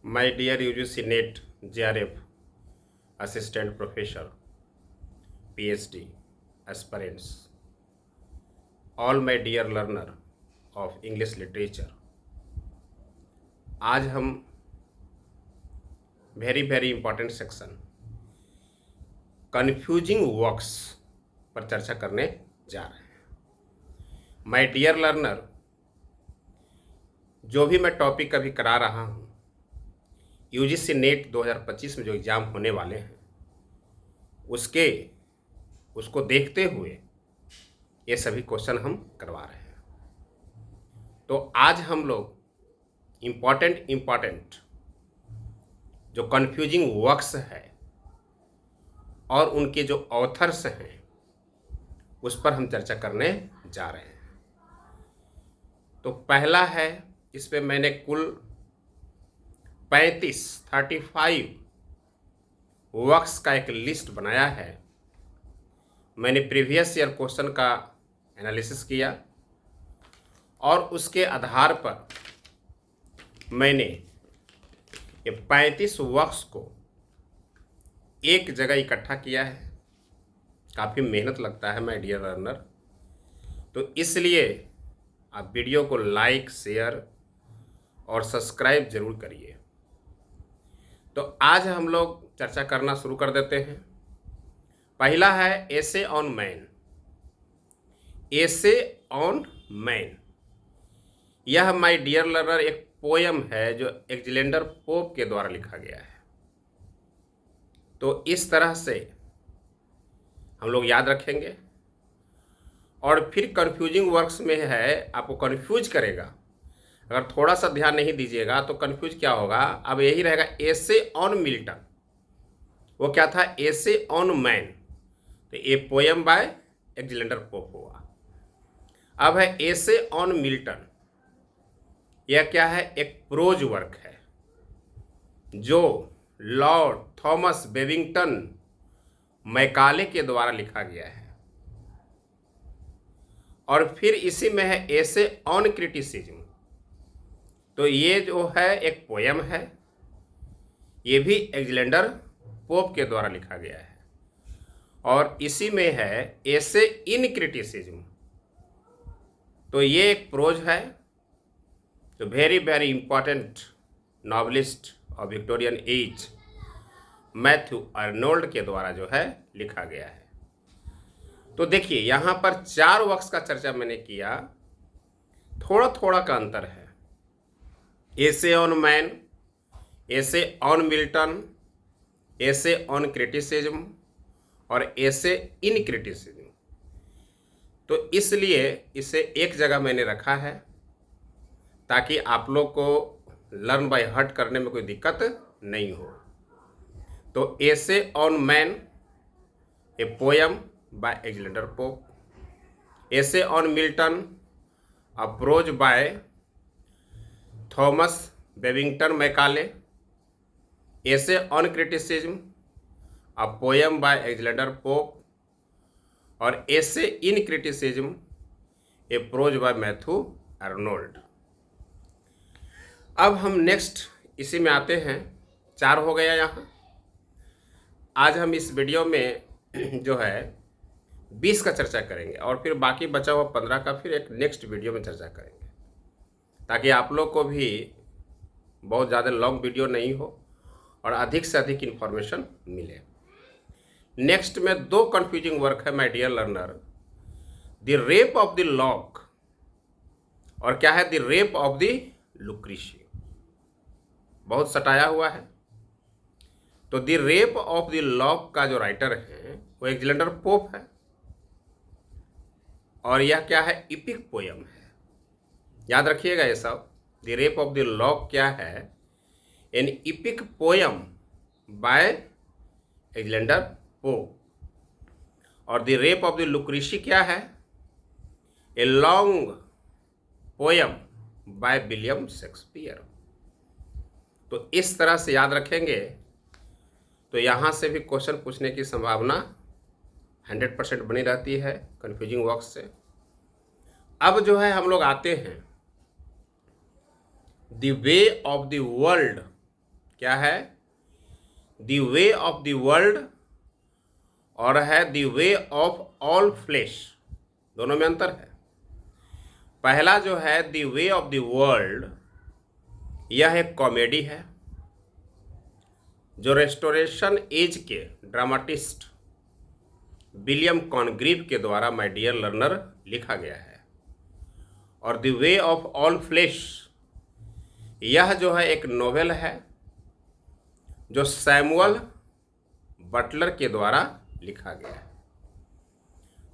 My dear UGC NET JRF assistant professor, PhD aspirants, all my dear learner of English literature, आज हम very important section confusing works पर चर्चा करने जा रहे हैं। माय डियर लर्नर, जो भी मैं टॉपिक अभी करा रहा हूँ, यूजीसी नेट 2025 में जो एग्ज़ाम होने वाले हैं उसको देखते हुए ये सभी क्वेश्चन हम करवा रहे हैं। तो आज हम लोग इम्पॉर्टेंट जो कन्फ्यूजिंग वर्क्स है और उनके जो ऑथर्स हैं उस पर हम चर्चा करने जा रहे हैं। तो पहला है, इस पे मैंने कुल 35 वर्क्स का एक लिस्ट बनाया है। मैंने प्रीवियस ईयर क्वेश्चन का एनालिसिस किया और उसके आधार पर मैंने ये 35 वर्क्स को एक जगह इकट्ठा किया है। काफ़ी मेहनत लगता है माय डियर लर्नर, तो इसलिए आप वीडियो को लाइक, शेयर और सब्सक्राइब जरूर करिए। तो आज हम लोग चर्चा करना शुरू कर देते हैं। पहला है एसे on man. Essay on man, यह माय डियर लर्नर एक पोयम है जो एलेक्जेंडर पोप के द्वारा लिखा गया है। तो इस तरह से हम लोग याद रखेंगे। और फिर कन्फ्यूजिंग वर्क्स में है, आपको कन्फ्यूज करेगा। अगर थोड़ा सा ध्यान नहीं दीजिएगा तो कन्फ्यूज क्या होगा, अब यही रहेगा एसे ऑन मिल्टन। वो क्या था, एसे ऑन मैन, तो ये पोयम बाय एलेक्जेंडर पोप हुआ। अब है एसे ऑन मिल्टन। यह क्या है, एक प्रोज वर्क है जो लॉर्ड थॉमस बेबिंगटन मैकाले के द्वारा लिखा गया है। और फिर इसी में है एसे ऑन क्रिटिसिज्म। तो ये जो है एक पोयम है, ये भी एलेक्जेंडर पोप के द्वारा लिखा गया है। और इसी में है एसे इन क्रिटिसिज्म। तो ये एक प्रोज है जो very important novelist of Victorian age Matthew Arnold के द्वारा जो है लिखा गया है। तो देखिए यहाँ पर 4 वर्क्स का चर्चा मैंने किया, थोड़ा का अंतर है। एसे on man, essay on Milton, essay on criticism और एसे इन क्रिटिसिज्म। तो इसलिए इसे एक जगह मैंने रखा है ताकि आप लोग को लर्न बाय हार्ट करने में कोई दिक्कत नहीं हो। तो essay on man, a poem by Alexander Pope. Essay on Milton, a prose by Thomas Babington Macaulay. Essay on criticism, a poem by Alexander Pope. और essay in criticism, a prose by Matthew Arnold. अब हम next इसी में आते हैं। 4 हो गया यहाँ। आज हम इस वीडियो में जो है 20 का चर्चा करेंगे और फिर बाकी बचा हुआ 15 का फिर एक नेक्स्ट वीडियो में चर्चा करेंगे, ताकि आप लोग को भी बहुत ज़्यादा लॉन्ग वीडियो नहीं हो और अधिक से अधिक इन्फॉर्मेशन मिले। नेक्स्ट में 2 कन्फ्यूजिंग वर्क है my dear learner. The rape of the lock, और क्या है, the rape of the Lucrece. बहुत सटाया हुआ है। तो the rape of the lock का जो राइटर है वो एलेक्जेंडर पोप है। और यह क्या है, इपिक पोयम है। याद रखिएगा ये सब। The rape of the lock क्या है, an epic poem by Alexander Pope. और the rape of the Lucrece क्या है, a long poem by William Shakespeare. तो इस तरह से याद रखेंगे तो यहाँ से भी क्वेश्चन पूछने की संभावना 100% बनी रहती है कन्फ्यूजिंग वर्क्स से। अब जो है हम लोग आते हैं the way of the world क्या है? The way of the world और है the way of all flesh, दोनों में अंतर है। पहला जो है the way of the world, यह एक कॉमेडी है जो रेस्टोरेशन एज के ड्रामाटिस्ट विलियम कॉनग्रीव के द्वारा माय डियर लर्नर लिखा गया है। और the way of all flesh, यह जो है एक नोवेल है जो सैमुअल बटलर के द्वारा लिखा गया है।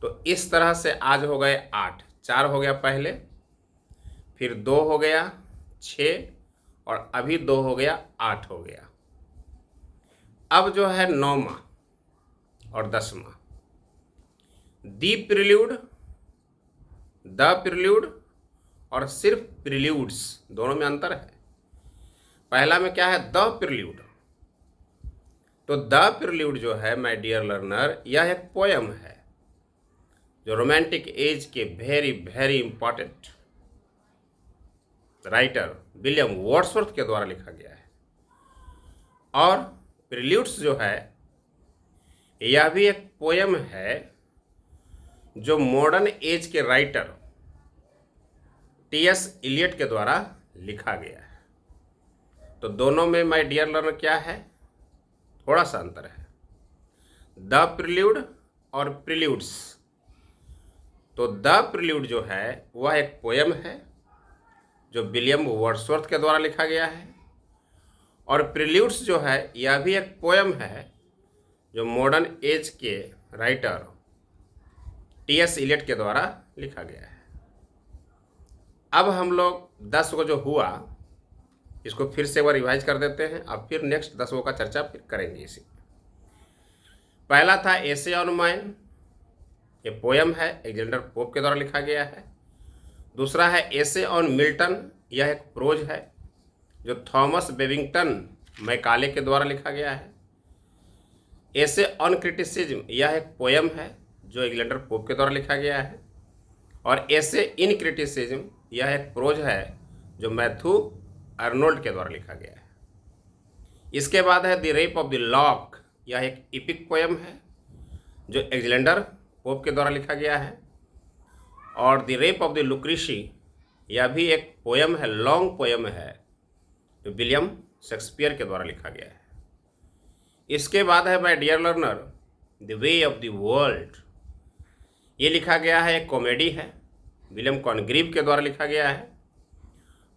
तो इस तरह से आज हो गए 8, 4 हो गया पहले, फिर 2 हो गया, 6 और अभी 2 हो गया, 8 हो गया। अब जो है 9वां और 10वां, दी प्रिल्यूड, द प्रिल्यूड और सिर्फ प्रिल्यूड्स, दोनों में अंतर है। पहला में क्या है? The prelude. तो द प्रिल्यूड जो है माय डियर लर्नर, यह एक पोयम है जो रोमांटिक एज के very very important writer William Wordsworth के द्वारा लिखा गया है। और प्रिल्यूड्स जो है यह भी एक पोयम है जो मॉडर्न एज के राइटर टी.एस. इलियट के द्वारा लिखा गया है। तो दोनों में माय डियर लर्नर क्या है? थोड़ा सा अंतर है, द प्रिल्यूड और प्रिल्यूड्स। तो द प्रिल्यूड जो है वह एक पोयम है जो विलियम वर्ड्सवर्थ के द्वारा लिखा गया है, और प्रिल्यूड्स जो है यह भी एक पोयम है जो मॉडर्न एज के राइटर टी.एस. इलियट के द्वारा लिखा गया है। अब हम लोग 10 को जो हुआ इसको फिर से एक बार रिवाइज कर देते हैं, अब फिर नेक्स्ट 10 का चर्चा फिर करेंगे इसी। पहला था एसे ऑन माइन, ये पोयम है, एलेक्जेंडर पोप के द्वारा लिखा गया है। दूसरा है एसे ऑन मिल्टन, यह एक प्रोज है जो थॉमस बेबिंगटन मैकाले के द्वारा लिखा गया है। एसे ऑन क्रिटिसिज्म, यह एक पोयम है जो एलेक्जेंडर पोप के द्वारा लिखा गया है। और एसे इन क्रिटिसिज्म, यह एक प्रोज है जो मैथ्यू अर्नोल्ड के द्वारा लिखा गया है। इसके बाद है the rape of the lock, यह एक इपिक पोयम है जो एलेक्जेंडर पोप के द्वारा लिखा गया है। और द रेप ऑफ द लुक्रीशी, यह भी एक पोयम है, लॉन्ग पोयम है जो विलियम शेक्सपियर के द्वारा लिखा गया है। इसके बाद है my dear learner the way of the world, ये लिखा गया है, एक कॉमेडी है, विलियम कॉनग्रीव के द्वारा लिखा गया है।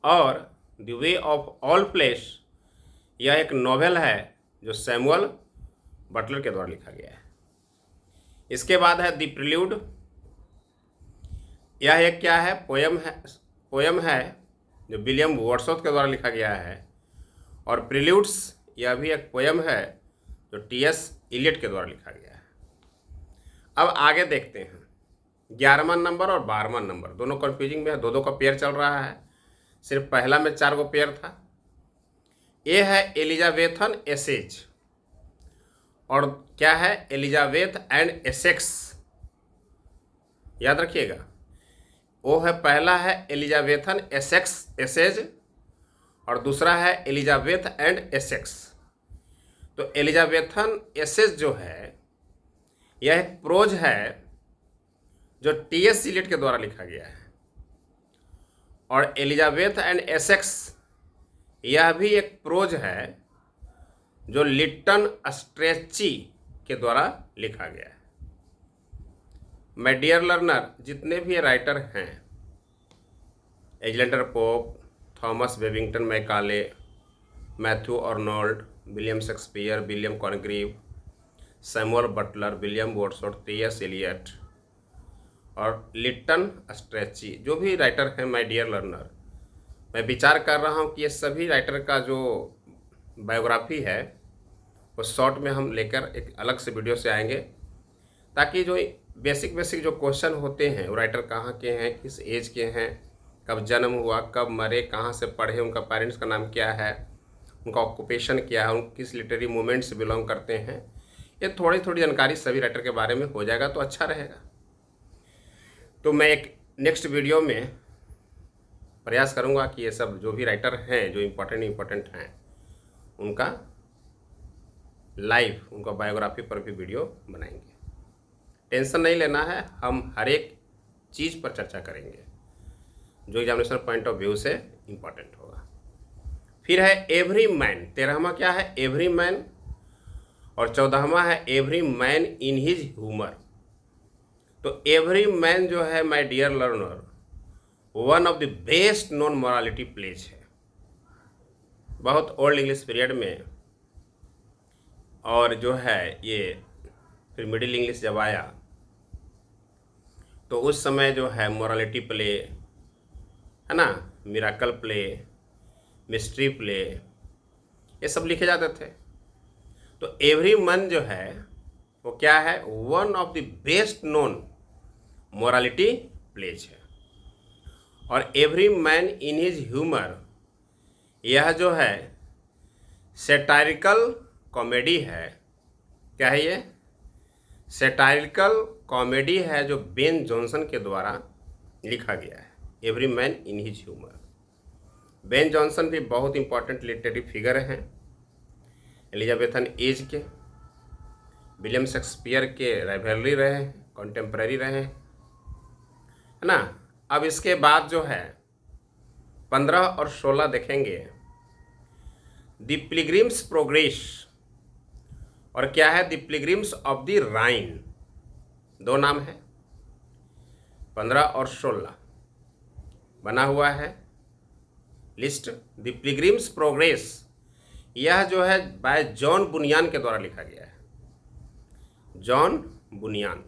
और the way of all flesh, यह एक नॉवेल है जो सैमुअल बटलर के द्वारा लिखा गया है। इसके बाद है द प्रिल्यूड, यह एक क्या है? पोयम है जो विलियम वर्ड्सवर्थ के द्वारा लिखा गया है। और प्रिल्यूड्स, यह भी एक पोयम है जो टी.एस. इलियट के द्वारा लिखा गया है। अब आगे देखते हैं 11वां नंबर और 12वां नंबर, दोनों कंफ्यूजिंग में है, दो का पेयर चल रहा है। सिर्फ पहला में 4 को पेयर था। ये है एलिजाबेथन एसेज, और क्या है? एलिजाबेथ एंड एसेक्स, याद रखिएगा। वो है, पहला है एलिजाबेथन एसेज और दूसरा है एलिजाबेथ एंड एसेक्स। तो एलिजाबेथन एसेज जो है यह एक प्रोज है जो टी.एस. इलियट के द्वारा लिखा गया है। और एलिजाबेथ एंड एसेक्स, यह भी एक प्रोज है जो लिटन स्ट्रेची के द्वारा लिखा गया है। माय डियर लर्नर, जितने भी राइटर हैं, Alexander Pope, Thomas Babington Macaulay, Matthew Arnold, William Shakespeare, William Congreve, Samuel Butler, William Wordsworth, T S. Eliot और लिटन स्ट्रेची, जो भी राइटर हैं माय डियर लर्नर, मैं विचार कर रहा हूं कि ये सभी राइटर का जो बायोग्राफी है वो शॉर्ट में हम लेकर एक अलग से वीडियो से आएंगे, ताकि जो बेसिक जो क्वेश्चन होते हैं, वो राइटर कहाँ के हैं, किस एज के हैं, कब जन्म हुआ, कब मरे, कहाँ से पढ़े, उनका पेरेंट्स का नाम क्या है, उनका ऑक्यूपेशन क्या है, उन किस लिटरेरी मूवमेंट से बिलोंग करते हैं, ये थोड़ी जानकारी सभी राइटर के बारे में हो जाएगा तो अच्छा रहेगा। तो मैं एक नेक्स्ट वीडियो में प्रयास करूंगा कि ये सब जो भी राइटर हैं जो इम्पोर्टेंट हैं उनका लाइफ, उनका बायोग्राफी पर भी वीडियो बनाएंगे। टेंशन नहीं लेना है, हम हर एक चीज़ पर चर्चा करेंगे जो एग्जामिनेशन पॉइंट ऑफ व्यू से इम्पॉर्टेंट होगा। फिर है एवरी मैन, 13वां क्या है? Every man. और 14वां है every man in his humour. तो एवरी मैन जो है my dear learner, one of the best known morality plays है। बहुत ओल्ड इंग्लिश पीरियड में, और जो है ये फिर मिडिल इंग्लिश जब आया तो उस समय जो है मोरालिटी प्ले है ना, मिराकल प्ले, मिस्ट्री प्ले, ये सब लिखे जाते थे। तो एवरी मैन जो है वो क्या है? One of the best known morality plays है। और every man in his humour, यह जो है सेटायरिकल कॉमेडी है। क्या है ये? सेटायरिकल कॉमेडी है जो बेन जॉनसन के द्वारा लिखा गया है। Every man in his humour. Ben Jonson भी बहुत इंपॉर्टेंट लिटरेरी फिगर हैं, एलिजाबेथन एज के, विलियम शेक्सपियर के राइवलरी रहे हैं, कॉन्टेम्पररी रहे हैं, है ना। अब इसके बाद जो है 15 और 16 देखेंगे, द पिलग्रिम्स प्रोग्रेस, और क्या है? द पिलग्रिम्स ऑफ द राइन। दो नाम है, 15 और 16 बना हुआ है लिस्ट। द पिलग्रिम्स प्रोग्रेस, यह जो है बाय जॉन बुनियान के द्वारा लिखा गया है, जॉन बुनियान।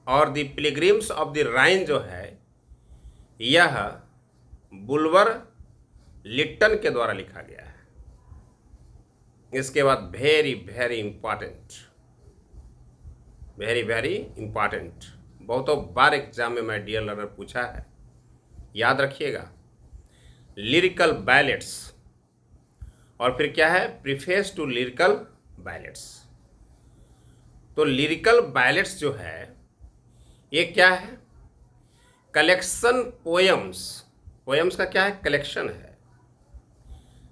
और द पिलग्रिम्स ऑफ द राइन जो है यह बुल्वर लिट्टन के द्वारा लिखा गया है। इसके बाद very very important, very very important, बहुतों बार एग्जाम में माय डियर लर्नर पूछा है, याद रखिएगा, लिरिकल बैलेट्स। और फिर क्या है? Preface to lyrical ballads. तो लिरिकल बैलेट्स जो है ये क्या है? Collection poems. पोएम्स का क्या है? कलेक्शन है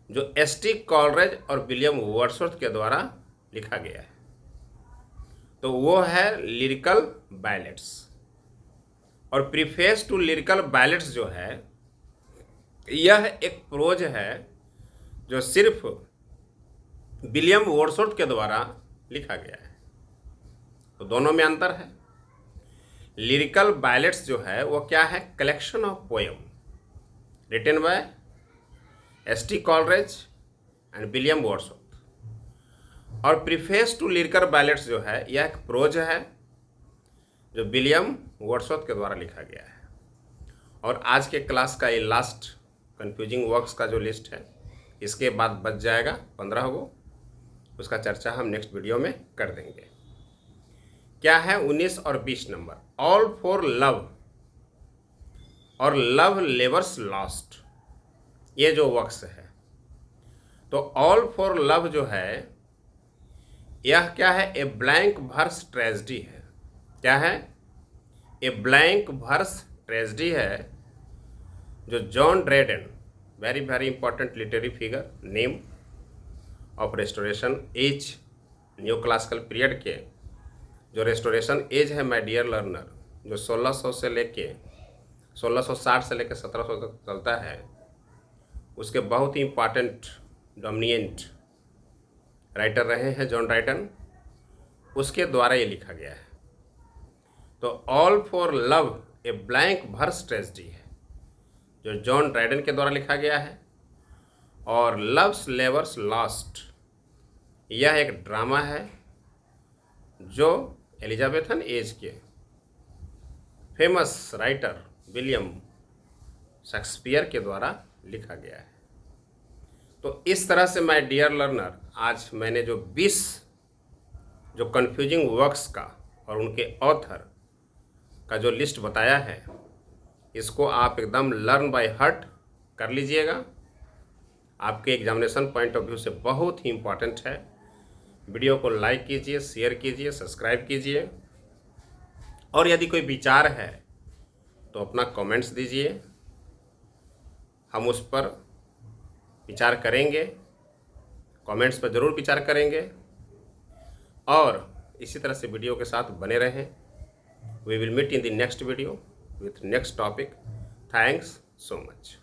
जो एस.टी. कॉलरेज और विलियम वर्ड्सवर्थ के द्वारा लिखा गया है। तो वो है लिरिकल बैलेट्स। और प्रीफेस टू लिरिकल बैलेट्स जो है यह एक प्रोज है जो सिर्फ विलियम वर्ड्सवर्थ के द्वारा लिखा गया है। तो दोनों में अंतर है। लिरिकल बैलेट्स जो है वो क्या है? Collection of poem written by S T. Coleridge and William Wordsworth. और प्रीफेस टू लिरिकल बैलेट्स जो है यह एक प्रोज है जो विलियम वर्ड्सवर्थ के द्वारा लिखा गया है। और आज के क्लास का ये लास्ट कंफ्यूजिंग वर्क्स का जो लिस्ट है, इसके बाद बच जाएगा 15 वो, उसका चर्चा हम नेक्स्ट वीडियो में कर देंगे। क्या है 19 और 20 नंबर? ऑल फॉर लव और लव लेवर्स लॉस्ट, ये जो वर्क्स है। तो ऑल फॉर लव जो है यह क्या है? ए ब्लैंक वर्स ट्रेजेडी है। क्या है? ए ब्लैंक वर्स ट्रेजेडी है जो John Dryden, very very important literary figure, name of restoration age, new classical period के जो रेस्टोरेशन एज है माय डियर लर्नर, जो 1600 से लेके 1660 से लेके 1700 तक चलता है, उसके बहुत ही इंपॉर्टेंट डोमिनेंट राइटर रहे हैं जॉन ड्राइडन, उसके द्वारा ये लिखा गया है। तो all for love a blank verse tragedy है जो जॉन ड्राइडन के द्वारा लिखा गया है। और लव्स लेवर्स लॉस्ट, यह एक ड्रामा है जो एलिजाबेथन एज के फेमस राइटर विलियम शेक्सपियर के द्वारा लिखा गया है। तो इस तरह से माय डियर लर्नर, आज मैंने जो 20 जो कन्फ्यूजिंग वर्क्स का और उनके ऑथर का जो लिस्ट बताया है, इसको आप एकदम लर्न बाय हार्ट कर लीजिएगा। आपके एग्जामिनेशन पॉइंट ऑफ व्यू से बहुत ही इम्पॉर्टेंट है। वीडियो को लाइक कीजिए, शेयर कीजिए, सब्सक्राइब कीजिए, और यदि कोई विचार है तो अपना कमेंट्स दीजिए, हम उस पर विचार करेंगे, कमेंट्स पर ज़रूर विचार करेंगे और इसी तरह से वीडियो के साथ बने रहें। We will meet in the next video with next topic. Thanks so much.